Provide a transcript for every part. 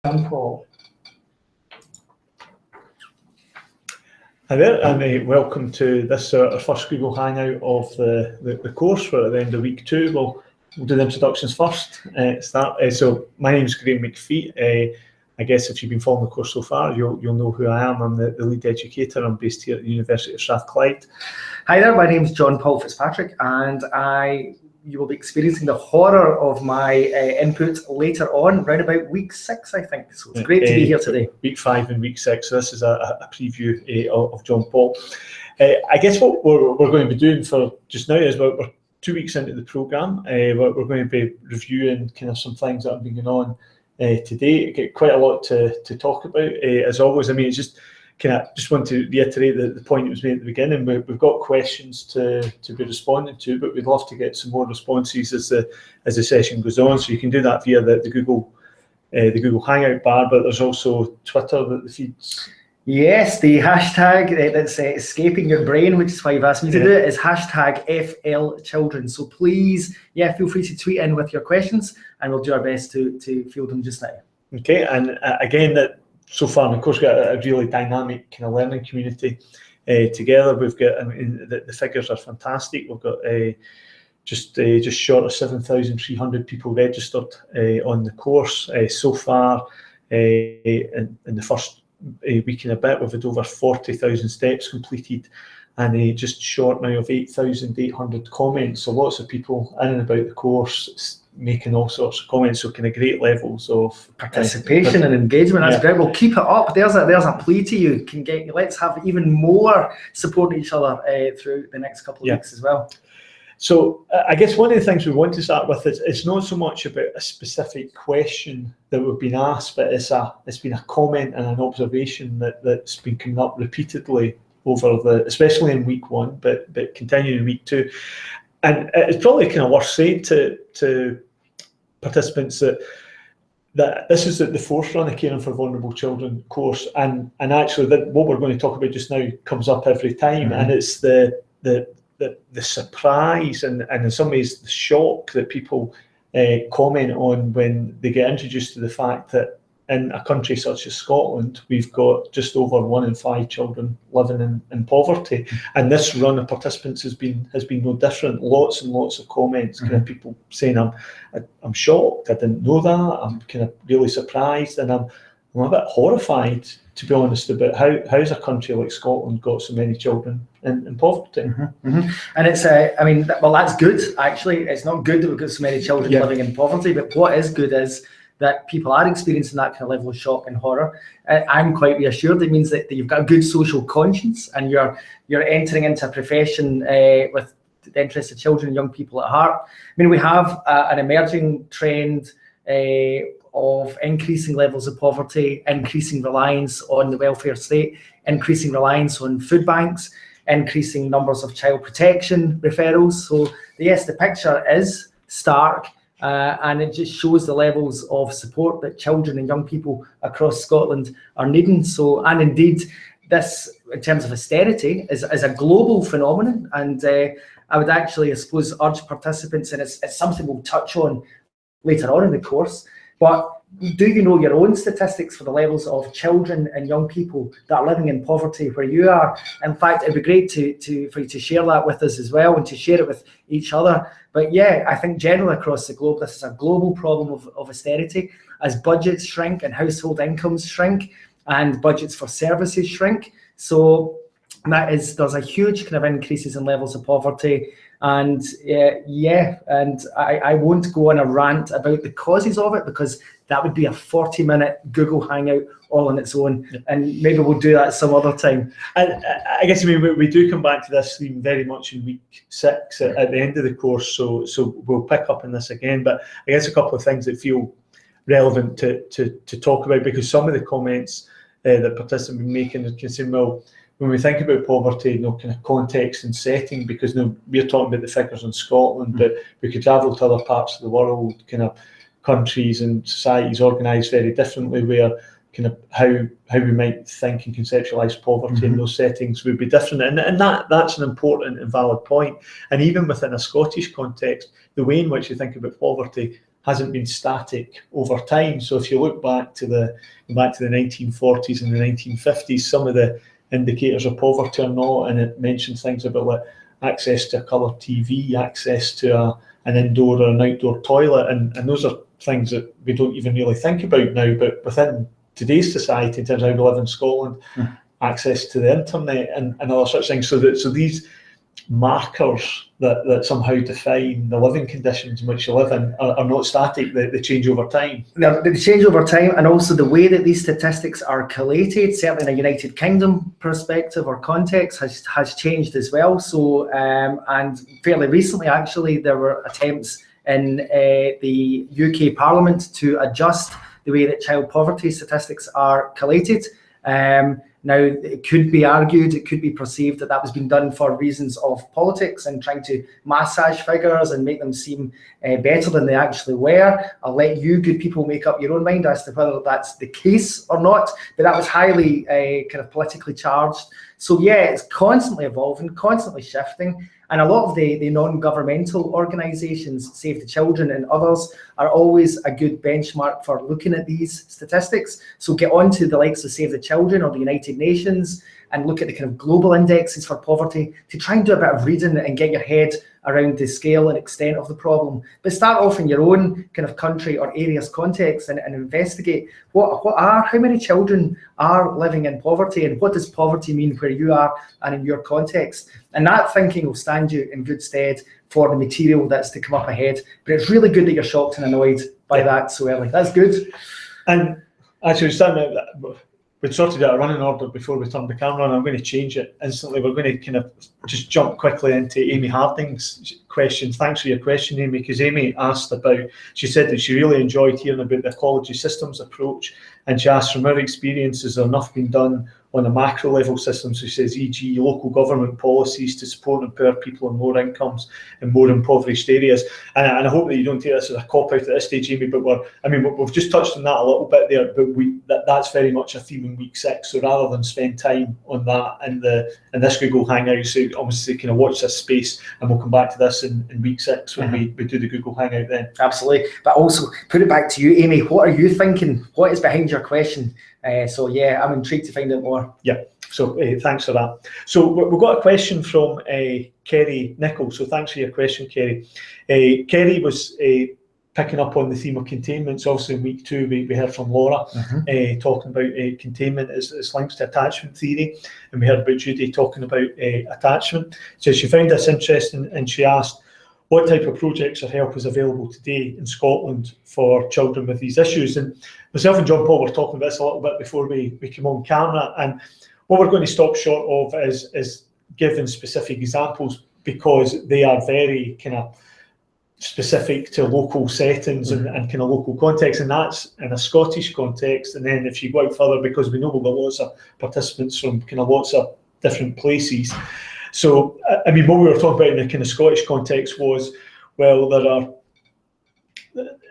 Paul. Hi there, and welcome to this our first Google Hangout of the course. We're at the end of week 2. We'll do the introductions first. So my name is Graham McPhee. I guess if you've been following the course so far, you'll know who I am. I'm the lead educator. I'm based here at the University of Strathclyde. Hi there, my name is John Paul Fitzpatrick, and you will be experiencing the horror of my input later on, around about week 6, I think. So it's great to be here today. Week 5 and week 6. So this is a preview of John Paul. I guess what we're going to be doing for just now is we're 2 weeks into the programme. We're going to be reviewing kind of some things that have been going on today. Get quite a lot to talk about. As always, I mean, it's just want to reiterate the point that was made at the beginning. We've got questions to be responding to, but we'd love to get some more responses as the session goes on. So you can do that via the Google Hangout bar, but there's also Twitter that the feeds. Yes, the hashtag that's escaping your brain, which is why you've asked me to do it, is hashtag FLChildren. So please, feel free to tweet in with your questions, and we'll do our best to field them just now. Okay, and again, that so far, of course, we've got a really dynamic kind of learning community together. We've got, I mean, the figures are fantastic. We've got just short of 7,300 people registered on the course so far. In the first week and a bit, we've had over 40,000 steps completed, and just short now of 8,800 comments. So lots of people in and about the course making all sorts of comments, so kind of great levels of participation and engagement. That's great. We'll keep it up. There's a plea to you. Let's have even more supporting each other through the next couple of weeks as well. So I guess one of the things we want to start with is it's not so much about a specific question that we've been asked, but it's been a comment and an observation that's been coming up repeatedly over especially in week 1, but continuing in week 2. And it's probably kind of worth saying to participants that this is the fourth run of Caring for Vulnerable Children course, and actually what we're going to talk about just now comes up every time, and it's the surprise and in some ways the shock that people comment on when they get introduced to the fact that in a country such as Scotland, we've got just over 1 in 5 children living in poverty, and this run of participants has been no different. Lots and lots of comments, kind of people saying, "I'm shocked. I didn't know that. I'm kind of really surprised, and I'm a bit horrified, to be honest, about how's a country like Scotland got so many children in poverty." And it's that's good. Actually, it's not good that we've got so many children living in poverty, but what is good is that people are experiencing that kind of level of shock and horror. I'm quite reassured. It means that you've got a good social conscience, and you're entering into a profession with the interests of children and young people at heart. I mean, we have an emerging trend of increasing levels of poverty, increasing reliance on the welfare state, increasing reliance on food banks, increasing numbers of child protection referrals. So yes, the picture is stark. And it just shows the levels of support that children and young people across Scotland are needing. So, and indeed, this, in terms of austerity, is a global phenomenon. And I would actually, I suppose, urge participants, and it's something we'll touch on later on in the course, but do you know your own statistics for the levels of children and young people that are living in poverty where you are? In fact, it'd be great for you to share that with us as well, and to share it with each other. But I think generally across the globe, this is a global problem of austerity. As budgets shrink and household incomes shrink and budgets for services shrink. So there's a huge kind of increases in levels of poverty. And and I won't go on a rant about the causes of it, because that would be a 40-minute Google Hangout all on its own, and maybe we'll do that some other time. And I guess we do come back to this theme very much in week 6 at the end of the course, so we'll pick up on this again. But I guess a couple of things that feel relevant to talk about, because some of the comments that participants have been making are saying, well, when we think about poverty, kind of context and setting, because we're talking about the figures in Scotland, but we could travel to other parts of the world, kind of countries and societies organised very differently, where kind of how we might think and conceptualise poverty in those settings would be different, and that's an important and valid point. And even within a Scottish context, the way in which you think about poverty hasn't been static over time. So if you look back to the 1940s and the 1950s, some of the indicators of poverty or not, and it mentions things about like access to a colour TV, access to an indoor or an outdoor toilet, and those are things that we don't even really think about now, but within today's society, in terms of how we live in Scotland, access to the internet and other such things. So these markers that somehow define the living conditions in which you live in are not static, they change over time. They change over time, and also the way that these statistics are collated, certainly in a United Kingdom perspective or context, has changed as well. So, and fairly recently, actually, there were attempts in the UK Parliament to adjust the way that child poverty statistics are collated. Now, it could be argued, it could be perceived that was being done for reasons of politics and trying to massage figures and make them seem better than they actually were. I'll let you good people make up your own mind as to whether that's the case or not, but that was highly kind of politically charged. So yeah, it's constantly evolving, constantly shifting. And a lot of the non-governmental organisations, Save the Children and others, are always a good benchmark for looking at these statistics. So get onto the likes of Save the Children or the United Nations and look at the kind of global indexes for poverty to try and do a bit of reading and get your head around the scale and extent of the problem. But start off in your own kind of country or area's context and investigate how many children are living in poverty, and what does poverty mean where you are and in your context. And that thinking will stand you in good stead for the material that's to come up ahead. But it's really good that you're shocked and annoyed by that so early. That's good. And actually, we'd sorted out a running order before we turned the camera on. I'm going to change it instantly. We're going to kind of just jump quickly into Amy Harding's question. Thanks for your question, Amy, because Amy asked she said that she really enjoyed hearing about the ecology systems approach, and she asked, from her experience, has there enough been done on a macro level system, so she says, e.g. local government policies to support and empower people on lower incomes in more impoverished areas. And I hope that you don't take this as a cop-out at this stage, Amy, but we've just touched on that a little bit there, but that's very much a theme in week 6. So rather than spend time on that in this Google Hangout, so obviously kind of watch this space, and we'll come back to this in week 6 when we do the Google Hangout then. Absolutely. But also put it back to you, Amy. What are you thinking? What is behind your question? So yeah, I'm intrigued to find out more. Yeah, so thanks for that. So we've got a question from Kerry Nichols. So thanks for your question, Kerry. Kerry was picking up on the theme of containment. So obviously in week 2, we heard from Laura talking about containment as links to attachment theory, and we heard about Judy talking about attachment. So she found this interesting, and she asked, what type of projects or help is available today in Scotland for children with these issues? And myself and John Paul were talking about this a little bit before we came on camera, and what we're going to stop short of is giving specific examples, because they are very kind of specific to local settings and kind of local context, and that's in a Scottish context. And then if you go out further, because we know we've got lots of participants from kind of lots of different places. So, I mean, what we were talking about in the kind of Scottish context was, well, there are,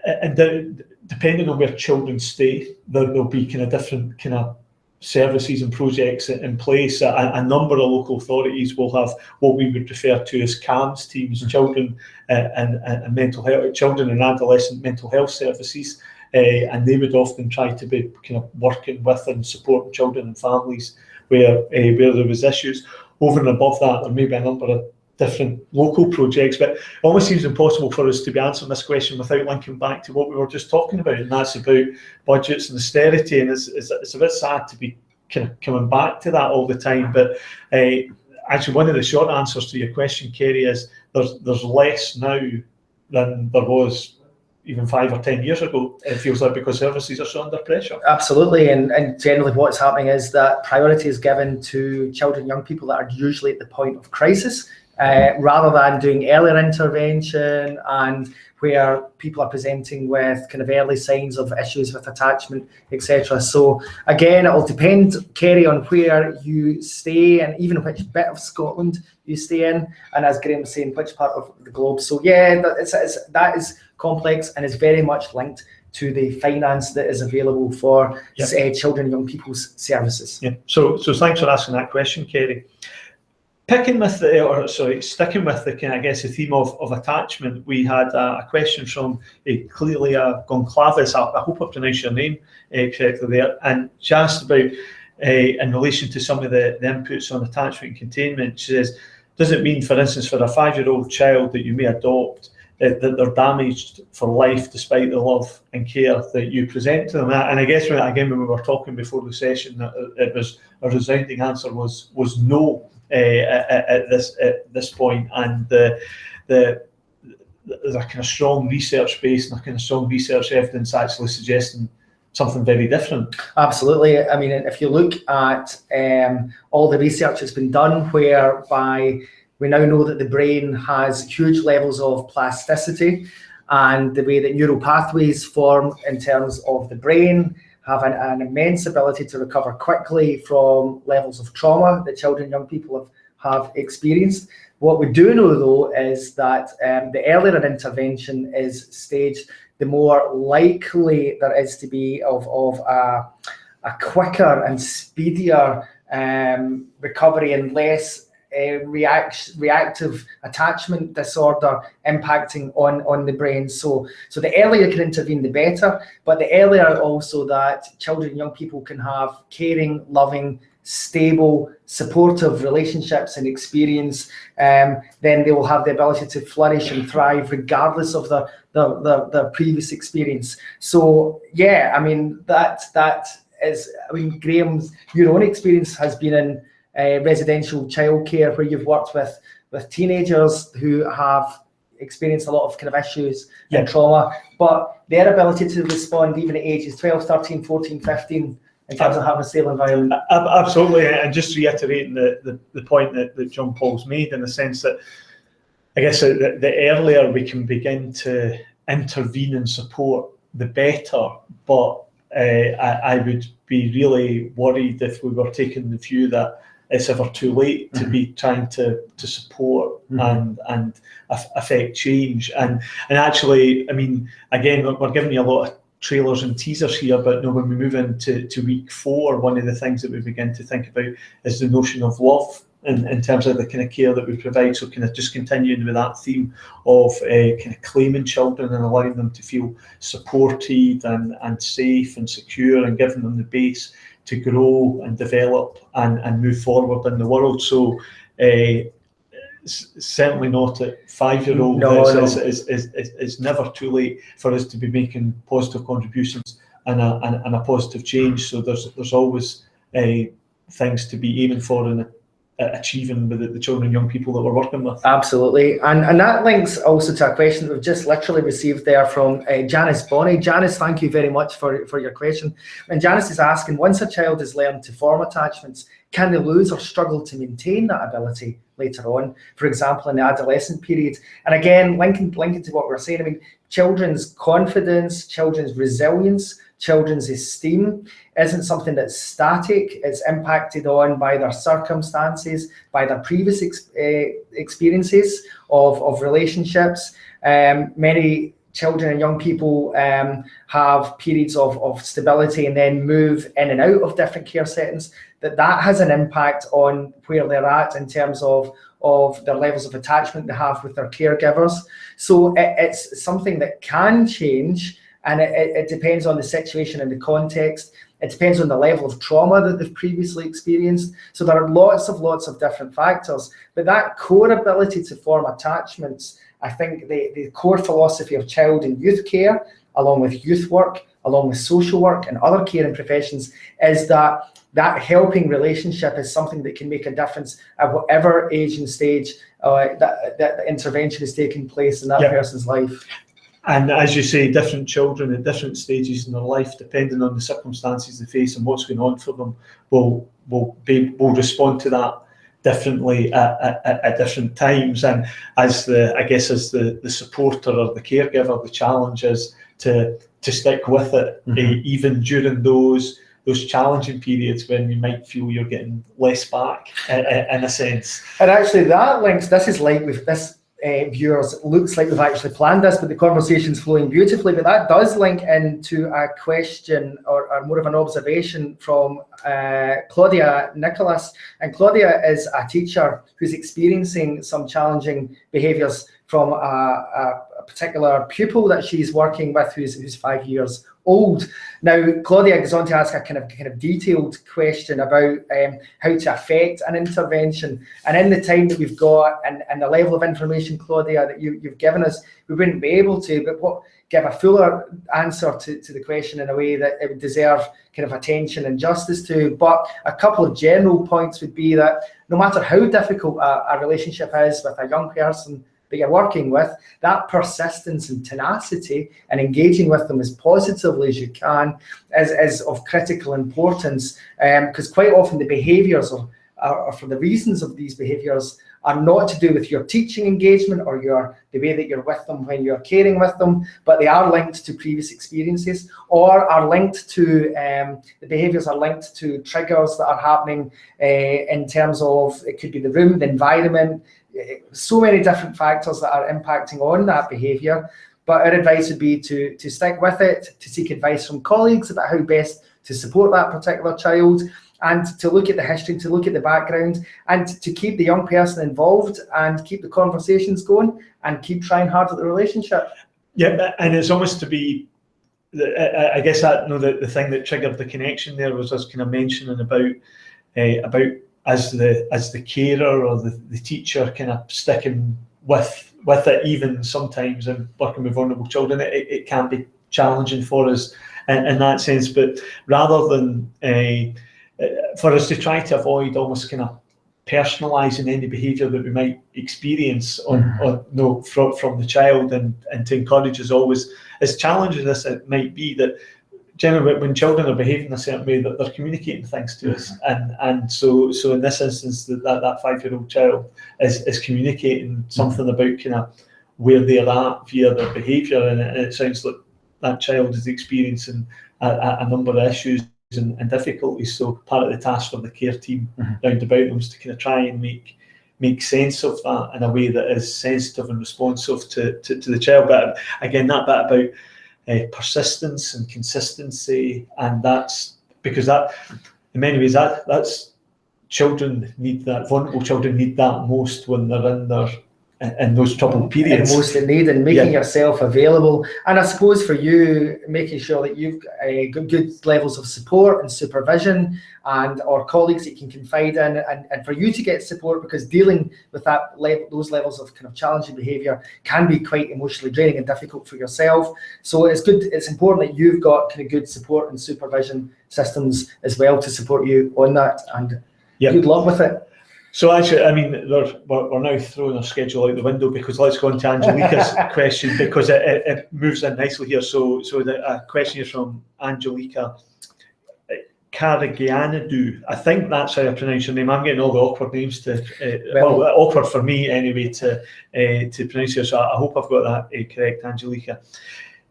and depending on where children stay, there'll be kind of different kind of services and projects in place. A number of local authorities will have what we would refer to as CAMS teams, children and mental health, children and adolescent mental health services, and they would often try to be kind of working with and supporting children and families where there was issues. Over and above that, there may be a number of different local projects, but it almost seems impossible for us to be answering this question without linking back to what we were just talking about, and that's about budgets and austerity. And it's a bit sad to be kind of coming back to that all the time, but actually one of the short answers to your question, Kerry, is there's less now than there was even 5 or 10 years ago, it feels like, because services are so under pressure. Absolutely, and generally what's happening is that priority is given to children, young people that are usually at the point of crisis, rather than doing earlier intervention and where people are presenting with kind of early signs of issues with attachment, etc. So again, it will depend, Kerry, on where you stay and even which bit of Scotland you stay in, and as Graham was saying, which part of the globe. So yeah, that is complex and is very much linked to the finance that is available for children and young people's services. Yeah. So thanks for asking that question, Kerry. Sticking with the kind of, I guess, the theme of attachment, we had a question from Clelia Goncalves. I hope I pronounced your name correctly there, and she asked about in relation to some of the inputs on attachment and containment. She says, does it mean, for instance, for a 5-year-old child that you may adopt, that they're damaged for life despite the love and care that you present to them? And I guess, again, when we were talking before the session, it was a resounding answer was no at this point, and there's a kind of strong research base and a kind of strong research evidence actually suggesting something very different. Absolutely. I mean, if you look at all the research that's been done, whereby we now know that the brain has huge levels of plasticity, and the way that neural pathways form in terms of the brain have an immense ability to recover quickly from levels of trauma that children and young people have experienced. What we do know, though, is that the earlier an intervention is staged, the more likely there is to be of a quicker and speedier recovery and less reactive attachment disorder impacting on the brain. So the earlier you can intervene, the better, but the earlier also that children and young people can have caring, loving, stable, supportive relationships and experience, then they will have the ability to flourish and thrive regardless of the previous experience. So yeah, I mean, that is, I mean, Graham's, your own experience has been in residential childcare, where you've worked with teenagers who have experienced a lot of kind of issues and trauma, but their ability to respond even at ages 12, 13, 14, 15 in terms of having a stable environment. Absolutely, and just reiterating the point that John Paul's made, in the sense that I guess the earlier we can begin to intervene and support, the better, but I would be really worried if we were taking the view that it's ever too late to be trying to support and affect change. And actually, I mean, again, we're giving you a lot of trailers and teasers here, but no, when we move into week 4, one of the things that we begin to think about is the notion of love in terms of the kind of care that we provide. So kind of just continuing with that theme of kind of claiming children and allowing them to feel supported and safe and secure, and giving them the base to grow and develop and move forward in the world. So certainly not at 5-year-old. It's never too late for us to be making positive contributions and a positive change. So there's always things to be aiming for and achieving with the children and young people that we're working with. Absolutely, and that links also to a question that we've just literally received there from Janice Bonney. Janice, thank you very much for your question. And Janice is asking, once a child has learned to form attachments, can they lose or struggle to maintain that ability later on, for example, in the adolescent period? And again, linking to what we're saying, I mean, children's confidence, children's resilience, children's esteem isn't something that's static. It's impacted on by their circumstances, by their previous experiences of relationships. Many children and young people have periods of stability and then move in and out of different care settings. That has an impact on where they're at in terms of their levels of attachment they have with their caregivers. So it's something that can change, and it depends on the situation and the context. It depends on the level of trauma that they've previously experienced. So there are lots of different factors. But that core ability to form attachments, I think the core philosophy of child and youth care, along with youth work, along with social work and other caring professions, is that helping relationship is something that can make a difference at whatever age and stage that the intervention is taking place in that person's life. And as you say, different children at different stages in their life, depending on the circumstances they face and what's going on for them, will respond to that differently at different times. And as the supporter or the caregiver, the challenge is to stick with it, even during those challenging periods when you might feel you're getting less back, in a sense. And actually, that links. This is like with this. viewers, it looks like we've actually planned this, but the conversation's flowing beautifully. But that does link into a question or more of an observation from Claudia Nicholas. And Claudia is a teacher who's experiencing some challenging behaviours from a particular pupil that she's working with who's 5 years old. Now, Claudia goes on to ask a kind of detailed question about how to affect an intervention. And in the time that we've got and the level of information, Claudia, that you've given us, we wouldn't be able to, but give a fuller answer to the question in a way that it would deserve kind of attention and justice to. But a couple of general points would be that no matter how difficult a relationship is with a young person that you're working with, that persistence and tenacity and engaging with them as positively as you can is of critical importance, because quite often the behaviours or for the reasons of these behaviours are not to do with your teaching engagement or the way that you're with them when you're caring with them, but they are linked to previous experiences, or are linked to the behaviours are linked to triggers that are happening in terms of, it could be the room, the environment, so many different factors that are impacting on that behaviour. But our advice would be to stick with it, to seek advice from colleagues about how best to support that particular child, and to look at the history, to look at the background, and to keep the young person involved and keep the conversations going and keep trying hard at the relationship. Yeah, and it's almost to be, I guess that the thing that triggered the connection there was us kind of mentioning about as the carer or the teacher kind of sticking with it, even sometimes, and working with vulnerable children, it can be challenging for us in that sense. But rather than for us to try to avoid almost kind of personalising any behaviour that we might experience from the child, and to encourage us always, as challenging as it might be, that generally when children are behaving a certain way, that they're communicating things to us, and so in this instance that 5-year-old child is communicating something about kind of where they're at via their behaviour, and it sounds like that child is experiencing a number of issues and difficulties. So part of the task for the care team round about them is to kind of try and make sense of that in a way that is sensitive and responsive to the child. But again, that bit about persistence and consistency, and that's because that, in many ways, that's children need that. Vulnerable children need that most when they're in those troubled periods. And most in need, and making yourself available. And I suppose for you, making sure that you've got good levels of support and supervision, and or colleagues that you can confide in, and for you to get support, because dealing with those levels of kind of challenging behaviour can be quite emotionally draining and difficult for yourself. So it's important that you've got kind of good support and supervision systems as well to support you on that, and good luck with it. So actually, I mean, we're now throwing our schedule out the window, because let's go on to Angelica's question, because it moves in nicely here. So a question is from Angelica Karagianadu. I think that's how I pronounce your name. I'm getting all the awkward names awkward for me anyway to pronounce here. So I hope I've got that correct, Angelica.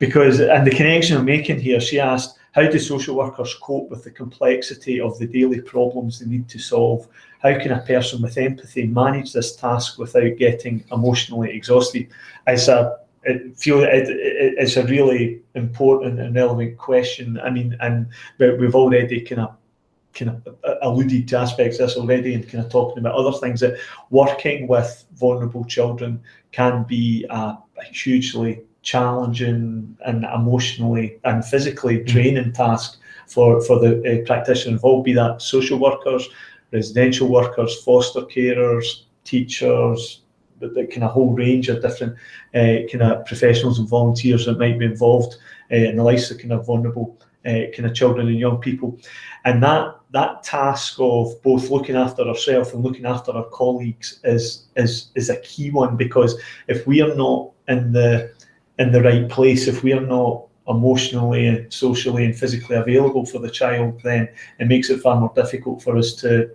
And the connection I'm making here, she asked, how do social workers cope with the complexity of the daily problems they need to solve? How can a person with empathy manage this task without getting emotionally exhausted? I feel it's a really important and relevant question. I mean, and we've already kind of alluded to aspects of this already, and kind of talking about other things, that working with vulnerable children can be a hugely challenging and emotionally and physically draining task for the practitioner involved, be that social workers, residential workers, foster carers, teachers, the kind of whole range of different kind of professionals and volunteers that might be involved in the lives of kind of vulnerable kind of children and young people. And that task of both looking after ourselves and looking after our colleagues is a key one, because if we are not in the right place, if we are not emotionally and socially and physically available for the child, then it makes it far more difficult for us to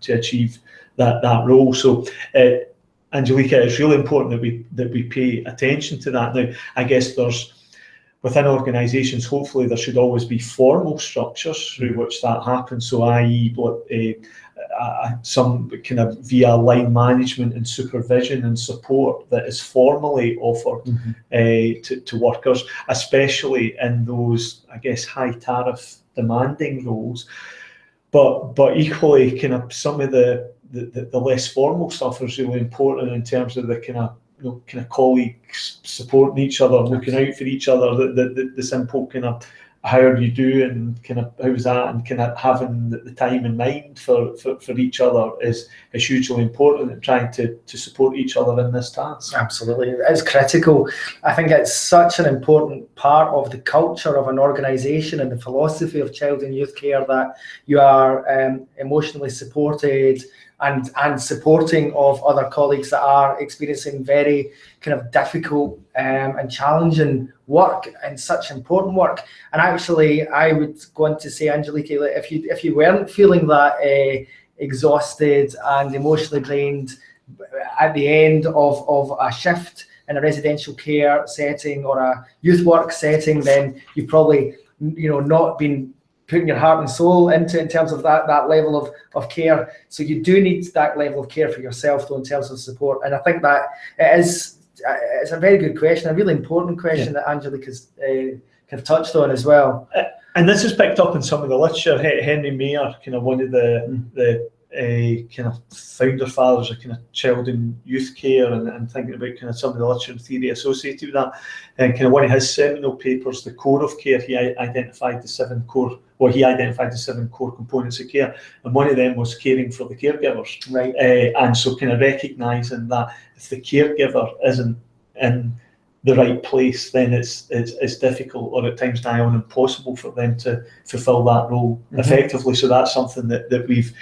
achieve that role. So Angelica, it's really important that we pay attention to that. Now, I guess within organisations, hopefully there should always be formal structures through which that happens. So i.e. some kind of via line management and supervision and support that is formally offered to workers, especially in those, I guess, high tariff demanding roles. But equally, kind of some of the less formal stuff is really important in terms of the kind of colleagues supporting each other, looking out for each other, the simple kind of how are you doing, kind of how's that, and kind of having the time in mind for each other is hugely important, and trying to support each other in this task. Absolutely, it's critical. I think it's such an important part of the culture of an organisation and the philosophy of child and youth care that you are emotionally supported and supporting of other colleagues that are experiencing very kind of difficult and challenging work and such important work. And actually, I would go on to say, Angelique, if you weren't feeling that exhausted and emotionally drained at the end of a shift in a residential care setting or a youth work setting, then you've probably not been putting your heart and soul into in terms of that level of care. So you do need that level of care for yourself, though, in terms of support. And I think that it's a very good question, a really important question that Angelique has kind of touched on as well. And this is picked up in some of the literature. Henry Mayer, kind of one of the kind of founder fathers of kind of child and youth care, and thinking about kind of some of the literature and theory associated with that. And kind of one of his seminal papers, The Core of Care, he identified the seven core components of care, and one of them was caring for the caregivers. Right. And so kind of recognising that if the caregiver isn't in the right place, then it's difficult, or at times nigh on impossible, for them to fulfil that role effectively. So that's something that we've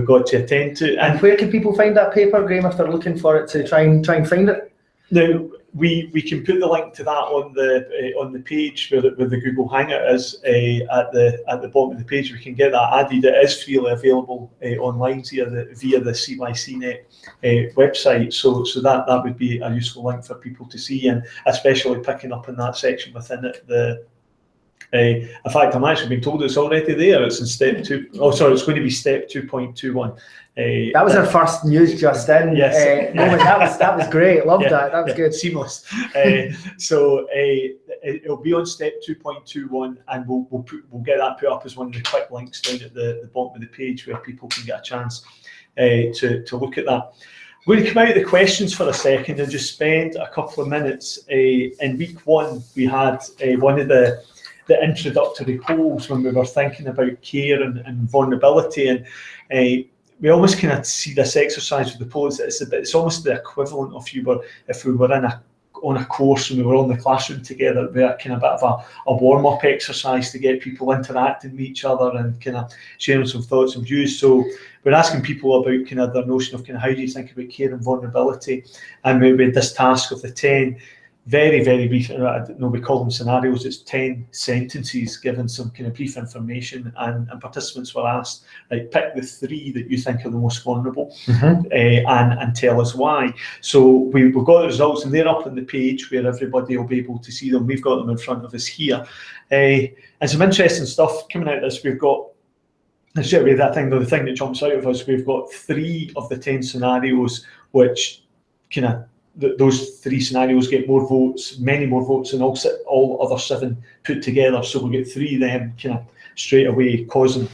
got to attend to. And where can people find that paper, Graham, if they're looking for it, to try and find it? Now, we can put the link to that on the page where the Google Hangout is at the bottom of the page. We can get that added. It is freely available online via the CYCnet website. So that would be a useful link for people to see, and especially picking up in that section within it. In fact, I'm actually being told it's already there. It's in step 2. Oh, sorry, it's going to be step 2.21. That was our first news just in. Yes. Moment. That was great. Loved that. That was good. Seamless. So it'll be on step 2.21, and we'll get that put up as one of the quick links down at the bottom of the page where people can get a chance to look at that. We're going to come out of the questions for a second and just spend a couple of minutes. In week 1, we had one of the introductory polls when we were thinking about care and vulnerability, and we almost kind of see this exercise with the polls. It's almost the equivalent of if we were on a course and we were on the classroom together. It'd be a kind of bit of a warm-up exercise to get people interacting with each other and kind of sharing some thoughts and views. So we're asking people about kind of their notion of kind of how do you think about care and vulnerability, and we had this task of the 10 very, very brief, we call them scenarios. It's 10 sentences given some kind of brief information, and participants were asked, like, pick the 3 that you think are the most vulnerable, and tell us why. So we've got the results, and they're up on the page where everybody will be able to see them. We've got them in front of us here. And some interesting stuff coming out of this. We've got, the thing that jumps out of us, we've got 3 of the 10 scenarios which kind of, those 3 scenarios get more votes, many more votes than all other 7 put together. So we'll get 3 of them kind of straight away causing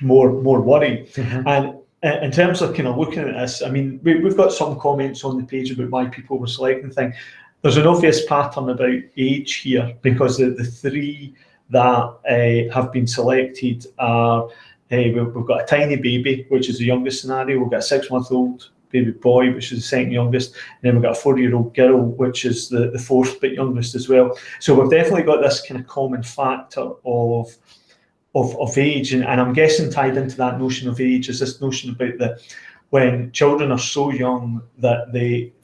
more worry. And in terms of kind of looking at this, I mean, we've got some comments on the page about why people were selecting things. There's an obvious pattern about age here, because the 3 that have been selected are, we've got a tiny baby, which is the youngest scenario. We've got a 6-month-old baby boy, which is the second youngest, and then we've got a 4-year-old girl, which is the 4th but youngest as well. So we've definitely got this kind of common factor of age, and I'm guessing tied into that notion of age is this notion about when children are so young that they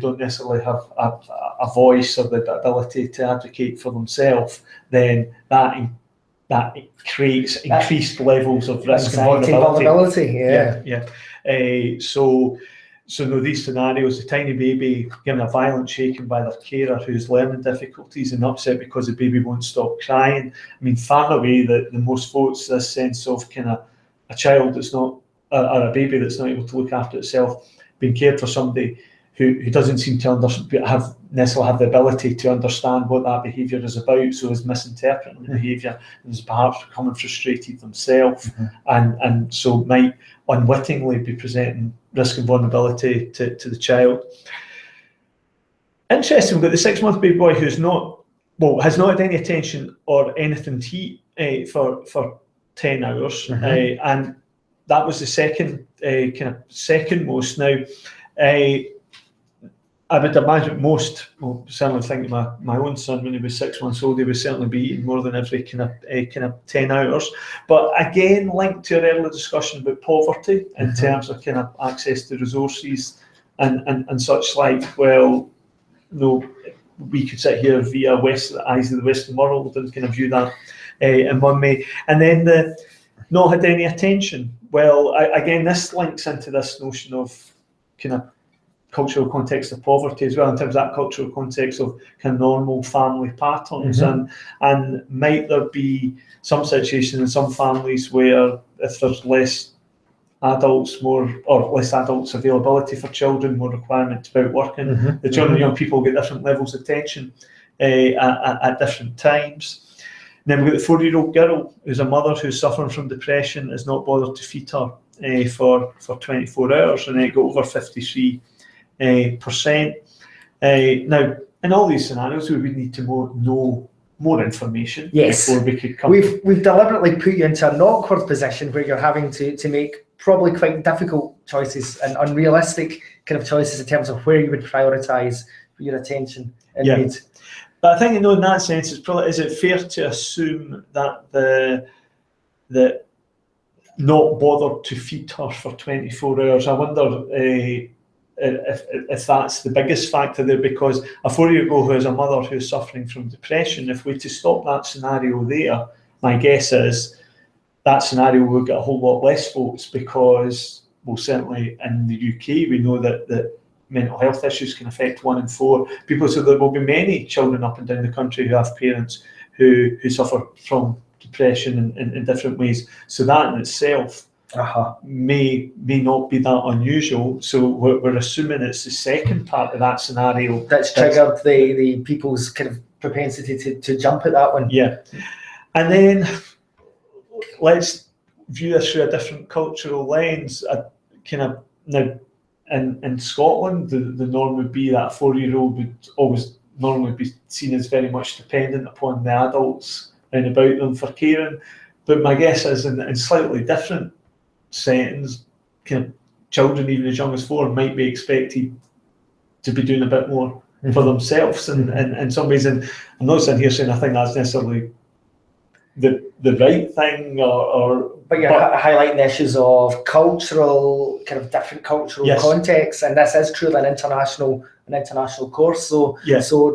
don't necessarily have a voice or the ability to advocate for themselves, then that creates increased levels of risk and vulnerability. So these scenarios, the tiny baby given a violent shaking by their carer who's learning difficulties and upset because the baby won't stop crying. I mean, far away the most votes, this sense of kind of a child that's not, or a baby that's not able to look after itself, being cared for somebody who doesn't seem to necessarily have the ability to understand what that behaviour is about, so is misinterpreting the behaviour and is perhaps becoming frustrated themselves, and so might unwittingly be presenting risk and vulnerability to the child. Interesting, we've got the 6-month baby boy who's has not had any attention or anything to eat for 10 hours, and that was the second second most. Now, I would imagine certainly think my own son when he was 6 months old, he would certainly be eating more than every kind of 10 hours. But again, linked to our earlier discussion about poverty in terms of kind of access to resources and such like. Well, we could sit here via the eyes of the Western world and kind of view that in one way. And then the not had any attention. Well, again, this links into this notion of kind of cultural context of poverty as well, in terms of that cultural context of kind of normal family patterns, and might there be some situations in some families where if there's less adults availability for children, more requirement about working, the children and young people get different levels of attention at different times. And then we've got the 4-year-old girl who's a mother who's suffering from depression, is not bothered to feed her for 24 hours, and it got over 53%. Now, in all these scenarios, we would need to know more information before we could come. We've deliberately put you into an awkward position where you're having to make probably quite difficult choices and unrealistic kind of choices in terms of where you would prioritise your attention and need. But I think, in that sense, is it fair to assume that the not bothered to feed her for 24 hours? I wonder if that's the biggest factor there, because a 4-year-old girl who is a mother who is suffering from depression, if we to stop that scenario there, my guess is that scenario will get a whole lot less votes, because, well, certainly in the UK, we know that mental health issues can affect 1 in 4 people, so there will be many children up and down the country who have parents who suffer from depression in different ways. So that in itself may not be that unusual. So we're assuming it's the second part of that scenario that's triggered the people's kind of propensity to jump at that one. Yeah. And then let's view this through a different cultural lens. Now, in Scotland, the norm would be that a 4-year-old would always normally be seen as very much dependent upon the adults round about them for caring. But my guess is in slightly different settings, kind of children even as young as 4 might be expected to be doing a bit more for themselves in some ways. And I'm not sitting here saying I think that's necessarily the right thing, but you're highlighting the issues of cultural, kind of different cultural contexts, and this is truly an international course. So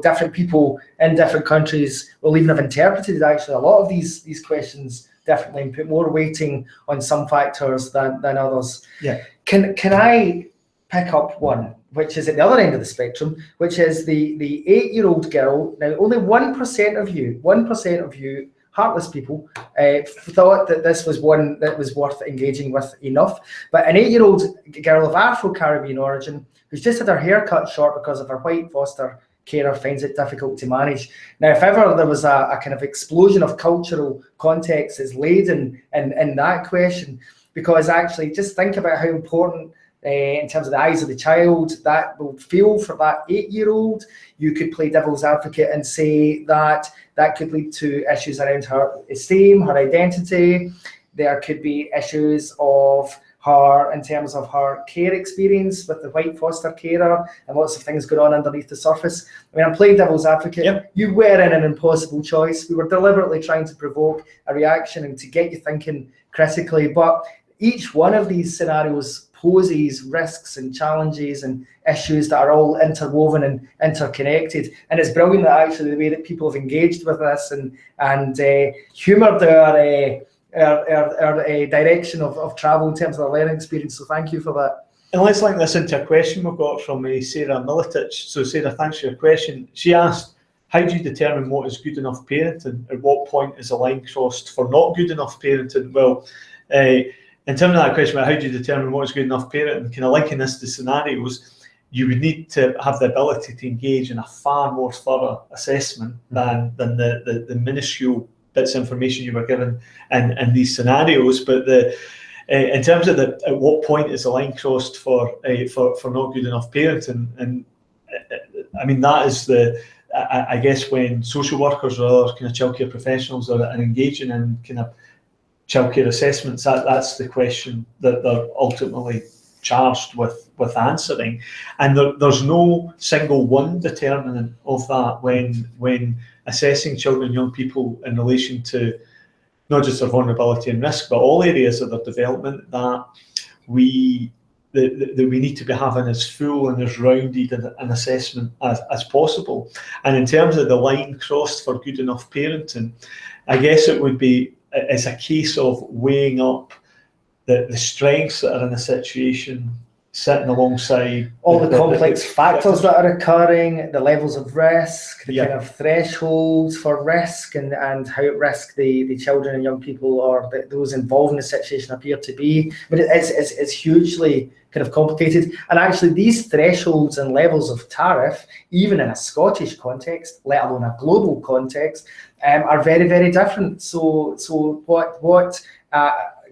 different people in different countries will even have interpreted actually a lot of these questions differently and put more weighting on some factors than others. Yeah. Can I pick up one, which is at the other end of the spectrum, which is the 8-year-old girl. Now, only 1% of you heartless people thought that this was one that was worth engaging with enough. But an 8-year-old girl of Afro-Caribbean origin who's just had her hair cut short because of her white foster carer finds it difficult to manage. Now, if ever there was a kind of explosion of cultural context is laden in that question, because actually just think about how important in terms of the eyes of the child that will feel for that 8-year-old. You could play devil's advocate and say that could lead to issues around her esteem, her identity. There could be issues of her in terms of her care experience with the white foster carer and lots of things going on underneath the surface. I mean, I'm playing devil's advocate. Yep. You were in an impossible choice. We were deliberately trying to provoke a reaction and to get you thinking critically. But each one of these scenarios poses risks and challenges and issues that are all interwoven and interconnected. And it's brilliant that actually the way that people have engaged with this and humoured our direction of travel in terms of the learning experience. So thank you for that. And let's link this into a question we've got from Sarah Militich. So Sarah, thanks for your question. She asked, how do you determine what is good enough parenting? At what point is the line crossed for not good enough parenting? Well, in terms of that question about how do you determine what is good enough parenting, kind of liking this to scenarios, you would need to have the ability to engage in a far more thorough assessment than the minuscule bits of information you were given in these scenarios. But in terms of at what point is the line crossed for not good enough parenting, and I mean that is I guess when social workers or other kind of childcare professionals are engaging in kind of childcare assessments, that's the question that they're ultimately charged with answering, and there's no single one determinant of that when assessing children and young people in relation to not just their vulnerability and risk, but all areas of their development that we need to be having as full and as rounded an assessment as possible. And in terms of the line crossed for good enough parenting, I guess it would be, it's a case of weighing up the strengths that are in a situation, sitting alongside all the complex factors that are occurring, the levels of risk, the kind of thresholds for risk, and how at risk the children and young people or those involved in the situation appear to be. But it's hugely kind of complicated. And actually these thresholds and levels of tariff, even in a Scottish context, let alone a global context, are very, very different. So what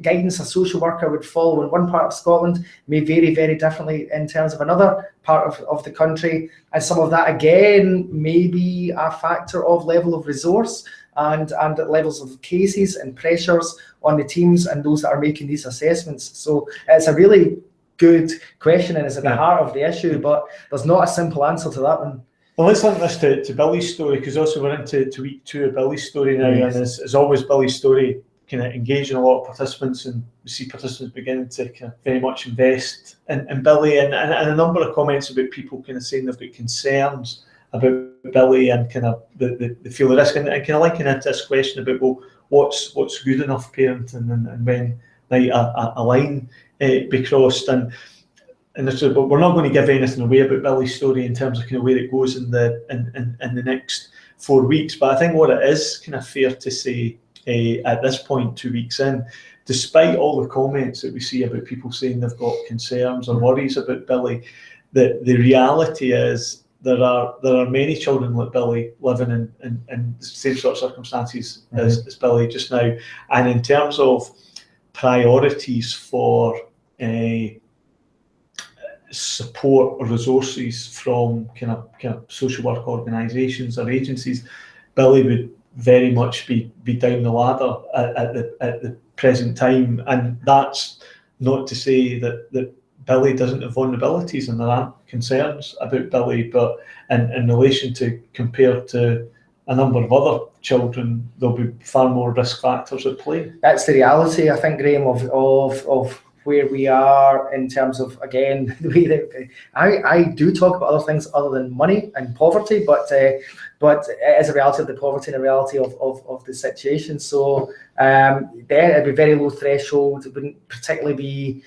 guidance a social worker would follow in one part of Scotland may vary very differently in terms of another part of the country, and some of that again may be a factor of level of resource and levels of cases and pressures on the teams and those that are making these assessments. So it's a really good question and is at the heart of the issue, but there's not a simple answer to that one. Well, let's link this to Billy's story, because also we're into week 2 of Billy's story now, and as always Billy's story kind of engaging a lot of participants, and we see participants beginning to kind of very much invest in Billy, and a number of comments about people kind of saying they've got concerns about Billy and kind of the feel the risk, and kind of linking into this question about, well, what's good enough parenting, and when might a line be crossed, and but we're not going to give anything away about Billy's story in terms of kind of where it goes in the next 4 weeks. But I think what it is kind of fair to say at this point, 2 weeks in, despite all the comments that we see about people saying they've got concerns or worries about Billy, the reality is there are many children like Billy living in the same sort of circumstances as Billy just now. And in terms of priorities for support or resources from kind of social work organisations or agencies, Billy would very much be down the ladder at the present time. And that's not to say that Billy doesn't have vulnerabilities and there aren't concerns about Billy, but in relation to compared to a number of other children, there'll be far more risk factors at play. That's the reality, I think, Graham, of where we are in terms of, again, the way that I do talk about other things other than money and poverty, but it is a reality of the poverty and a reality of the situation. So there it'd be very low threshold. It wouldn't particularly be,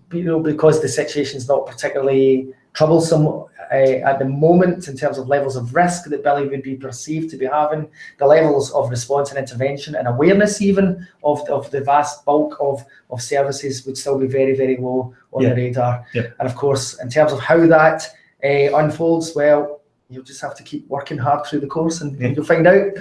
because the situation's not particularly troublesome at the moment in terms of levels of risk that Billy would be perceived to be having, the levels of response and intervention and awareness even of the vast bulk of services would still be very, very low on the radar. And of course, in terms of how that unfolds, well, you'll just have to keep working hard through the course and you'll find out.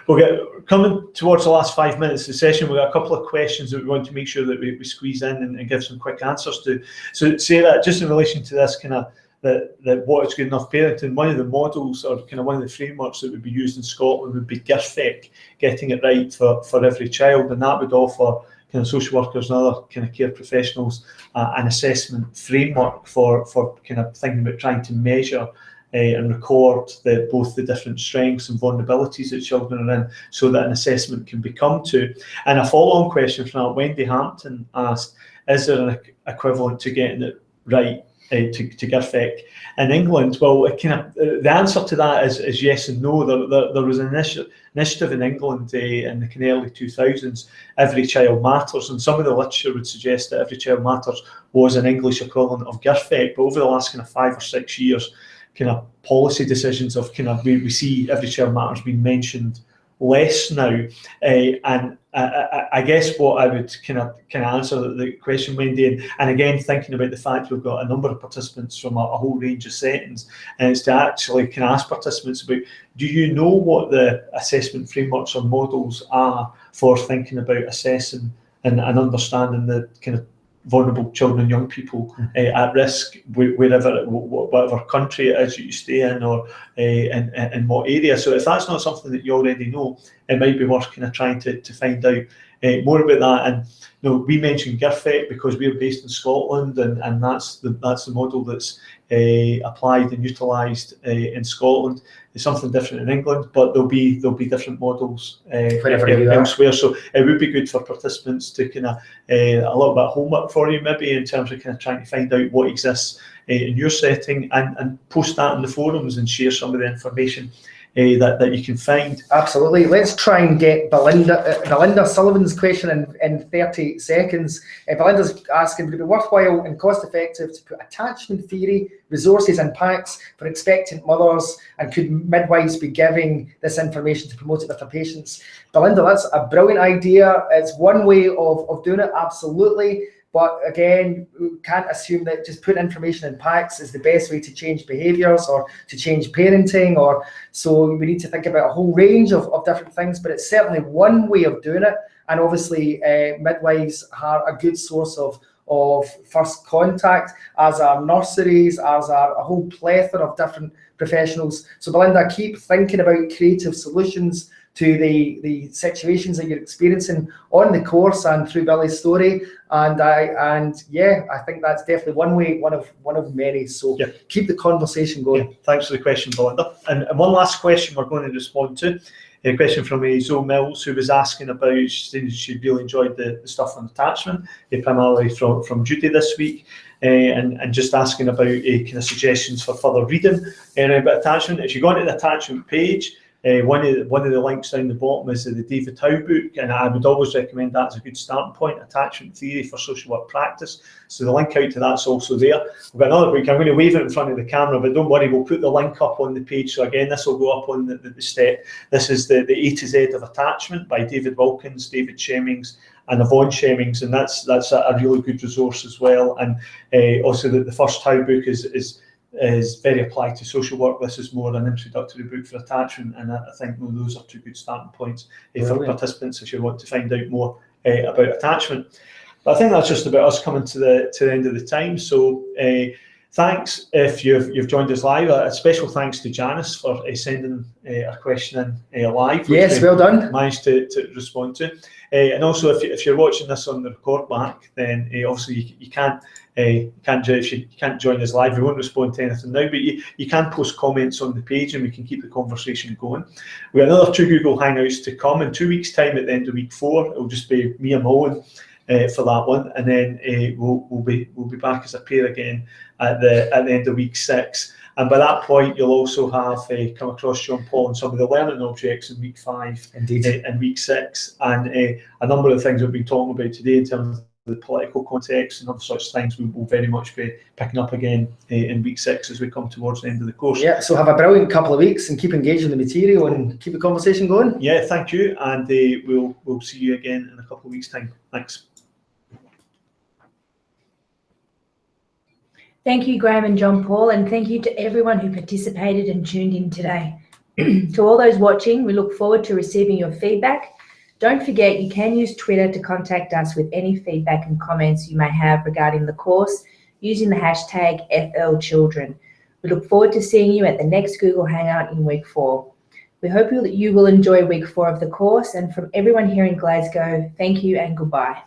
We'll get coming towards the last 5 minutes of the session. We've got a couple of questions that we want to make sure that we squeeze in and give some quick answers to. So say that just in relation to this kind of that what is good enough parenting, one of the models or kind of one of the frameworks that would be used in Scotland would be GIRFEC, getting it right for every child, and that would offer kind of social workers and other kind of care professionals an assessment framework for kind of thinking about trying to measure and record both the different strengths and vulnerabilities that children are in, so that an assessment can be come to. And a follow-on question from that, Wendy Hampton asked, is there an equivalent to getting it right to GIRFEC in England? Well, the answer to that is yes and no. There was an initiative in England in the kind of early 2000s, Every Child Matters, and some of the literature would suggest that Every Child Matters was an English equivalent of GIRFEC, but over the last kind of 5 or 6 years, kind of policy decisions of kind of we see Every Child Matters being mentioned less now, and I guess what I would kind of answer the question, Wendy, and again thinking about the fact we've got a number of participants from a whole range of settings, and it's to actually can ask participants about, do you know what the assessment frameworks or models are for thinking about assessing and understanding the kind of vulnerable children and young people at risk, wherever, whatever country it is you stay in, or in what area. So if that's not something that you already know, it might be worth kind of trying to find out more about that. And we mentioned GIRFEC because we're based in Scotland, and that's the model that's applied and utilised in Scotland. It's something different in England, but there'll be different models elsewhere. So it would be good for participants to kind of a little bit of homework for you, maybe, in terms of kind of trying to find out what exists in your setting, and post that in the forums and share some of the information that you can find. Absolutely. Let's try and get Belinda Sullivan's question in 30 seconds. Belinda's asking, would it be worthwhile and cost effective to put attachment theory, resources and packs for expectant mothers, and could midwives be giving this information to promote it with their patients? Belinda, that's a brilliant idea. It's one way of doing it, absolutely. But again, we can't assume that just putting information in packs is the best way to change behaviours or to change parenting. So we need to think about a whole range of different things, but it's certainly one way of doing it. And obviously, midwives are a good source of first contact, as are nurseries, as are a whole plethora of different professionals. So Belinda, keep thinking about creative solutions to the situations that you're experiencing on the course and through Billy's story. And yeah, I think that's definitely one of many. So keep the conversation going. Thanks for the question, Belinda. And one last question we're going to respond to. A question from Zoe Mills, who was asking about, she really enjoyed the stuff on attachment, primarily from Judy this week, and just asking about kind of suggestions for further reading about attachment. If you go onto the attachment page, one of the links down the bottom is the David Howe book, and I would always recommend that as a good starting point, Attachment Theory for Social Work Practice. So the link out to that's also there. We've got another book, I'm going to wave it in front of the camera, but don't worry, we'll put the link up on the page. So again, this will go up on the step. This is the A to Z of Attachment by David Wilkins, David Shemmings, and Yvonne Shemmings, and that's a really good resource as well. And also the first Howe book is very applied to social work. This is more an introductory book for attachment, and I think those are two good starting points for participants if you want to find out more about attachment. But I think that's just about us coming to the end of the time. So thanks if you've joined us live. A special thanks to Janice for sending a question in live. Yes, well done. Managed to respond to. And also, if you're watching this on the record back, then obviously you can't join us live. We won't respond to anything now, but you can post comments on the page, and we can keep the conversation going. We have another 2 Google Hangouts to come in 2 weeks' time. At the end of week 4, it'll just be me and Moen for that one, and then we'll be back as a pair again at the end of week 6. And by that point, you'll also have come across John Paul and some of the learning objects in week 5, indeed, and week 6, and a number of things we've been talking about today in terms of the political context and other such things. We will very much be picking up again in week 6 as we come towards the end of the course. Yeah, so have a brilliant couple of weeks and keep engaged in the material and keep the conversation going. Yeah, thank you, and we'll see you again in a couple of weeks' time. Thanks. Thank you, Graham and John Paul, and thank you to everyone who participated and tuned in today. To all those watching, we look forward to receiving your feedback. Don't forget, you can use Twitter to contact us with any feedback and comments you may have regarding the course using the hashtag FLChildren. We look forward to seeing you at the next Google Hangout in week 4. We hope that you will enjoy week 4 of the course, and from everyone here in Glasgow, thank you and goodbye.